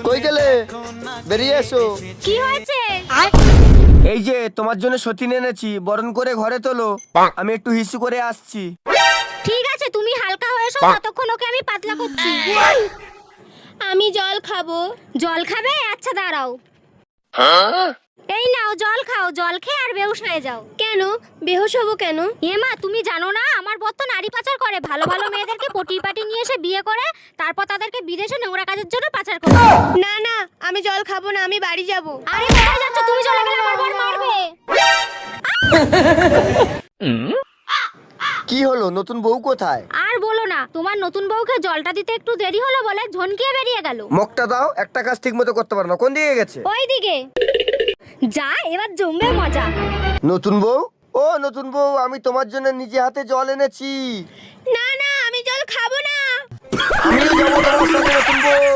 কই গেলে? বেরিয়ে এসো। কি হয়েছে? এই যে তোমার জন্য সতীন এনেছি, বরণ করে ঘরে তোলো। আমি একটু হিসু করে আসছি। ঠিক আছে, তুমি হালকা হয়ে এসো, ততক্ষণ ওকে আমি পাতলা করছি। আমি জল খাবো। জল খাবে? আচ্ছা দাঁড়াও। এই নাও জল খাও, জল খেয়ে আর বেহুশ হয়ে যাও। কেন বেহুশ হবো কেন? এমা তুমি জানো না আমার বর তো নারী পাচার করে, ভালো ভালো মেয়েদেরকে পটি পাটি নিয়ে এসে বিয়ে করে তারপর তাদেরকে বিদেশে নোংরা কাজের জন্য পাচার করে। না না, আমি জল খাবো না, আমি বাড়ি যাব। আরে কোথায় যাচ্ছ? তুমি চলে গেলে আমার বর মারবে। কি হলো, নতুন বউ কোথায়? আর বলো না, তোমার নতুন বউকে জলটা দিতে একটু দেরি হলো বলে ঝনকিয়ে বেরিয়ে গেল। মুখটা দাও, একটা কাজ ঠিক মতো করতে পারো না। কোন দিকে গেছে? ওইদিকে যা, এবার জমবে মজা। নতুন বউ, ও নতুন বউ, আমি তোমার জন্য নিজে হাতে জল এনেছি। না না, আমি জল খাবো না। আমিও যাবো তোমার সাথে, নতুন বউ।